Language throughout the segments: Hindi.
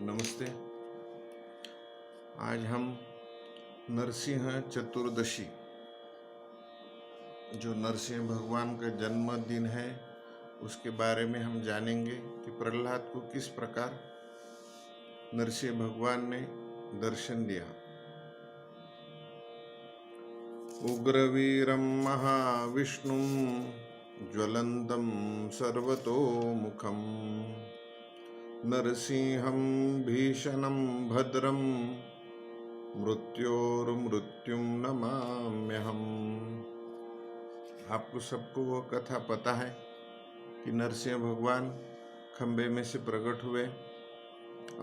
नमस्ते। आज हम नरसिंह चतुर्दशी, जो नरसिंह भगवान का जन्मदिन है, उसके बारे में हम जानेंगे कि प्रहलाद को किस प्रकार नरसिंह भगवान ने दर्शन दिया। उग्रवीरं महाविष्णुं ज्वलन्तं सर्वतोमुखं नरसिंहं भीषणं भद्रं मृत्योर्मृत्युं नमाम्यहम्। आपको सबको वो कथा पता है कि नरसिंह भगवान खंबे में से प्रकट हुए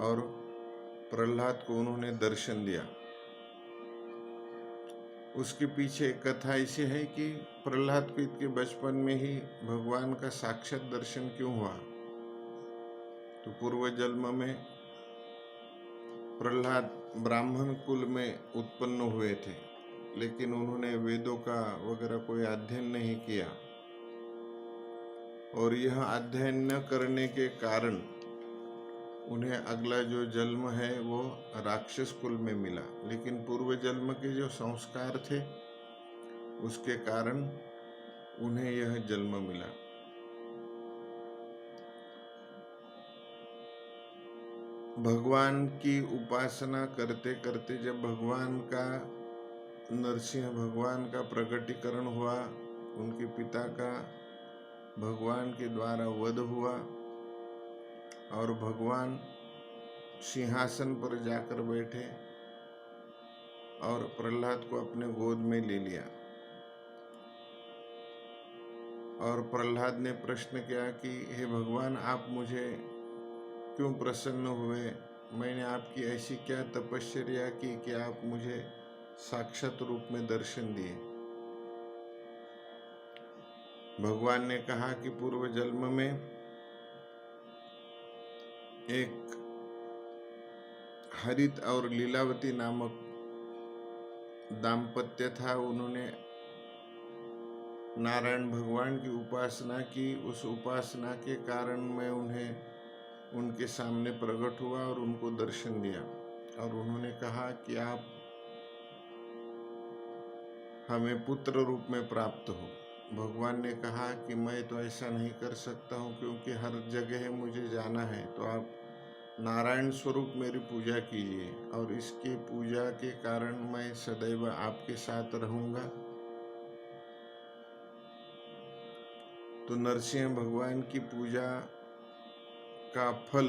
और प्रहलाद को उन्होंने दर्शन दिया। उसके पीछे एक कथा ऐसी है कि प्रहलाद को इनके बचपन में ही भगवान का साक्षात दर्शन क्यों हुआ। तो पूर्व जन्म में प्रहलाद ब्राह्मण कुल में उत्पन्न हुए थे, लेकिन उन्होंने वेदों का वगैरह कोई अध्ययन नहीं किया और यह अध्ययन न करने के कारण उन्हें अगला जो जन्म है वो राक्षस कुल में मिला। लेकिन पूर्व जन्म के जो संस्कार थे उसके कारण उन्हें यह जन्म मिला। भगवान की उपासना करते करते जब भगवान का नरसिंह भगवान का प्रकटीकरण हुआ, उनके पिता का भगवान के द्वारा वध हुआ और भगवान सिंहासन पर जाकर बैठे और प्रहलाद को अपने गोद में ले लिया। और प्रहलाद ने प्रश्न किया कि हे भगवान, आप मुझे क्यों प्रसन्न हुए? मैंने आपकी ऐसी क्या तपश्चर्या की कि आप मुझे साक्षात रूप में दर्शन दिए? भगवान ने कहा कि पूर्व जन्म में एक हरित और लीलावती नामक दाम्पत्य था। उन्होंने नारायण भगवान की उपासना की। उस उपासना के कारण मैं उन्हें उनके सामने प्रकट हुआ और उनको दर्शन दिया और उन्होंने कहा कि आप हमें पुत्र रूप में प्राप्त हो। भगवान ने कहा कि मैं तो ऐसा नहीं कर सकता हूँ, क्योंकि हर जगह मुझे जाना है, तो आप नारायण स्वरूप मेरी पूजा कीजिए और इसकी पूजा के कारण मैं सदैव आपके साथ रहूँगा। तो नरसिंह भगवान की पूजा का फल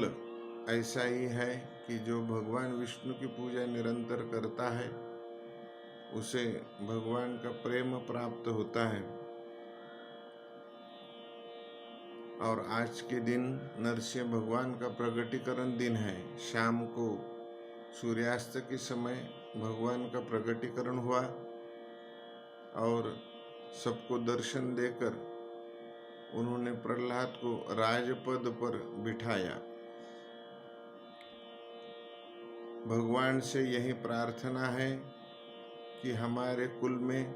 ऐसा ही है कि जो भगवान विष्णु की पूजा निरंतर करता है उसे भगवान का प्रेम प्राप्त होता है। और आज के दिन नरसिंह भगवान का प्रकटीकरण दिन है। शाम को सूर्यास्त के समय भगवान का प्रकटीकरण हुआ और सबको दर्शन देकर उन्होंने प्रहलाद को राजपद पर बिठाया। भगवान से यही प्रार्थना है कि हमारे कुल में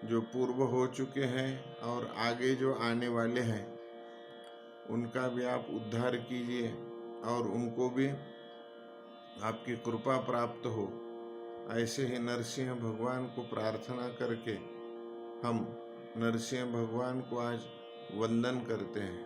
जो पूर्व हो चुके हैं और आगे जो आने वाले हैं उनका भी आप उद्धार कीजिए और उनको भी आपकी कृपा प्राप्त हो। ऐसे ही नरसिंह भगवान को प्रार्थना करके हम नरसिंह भगवान को आज वंदन करते हैं।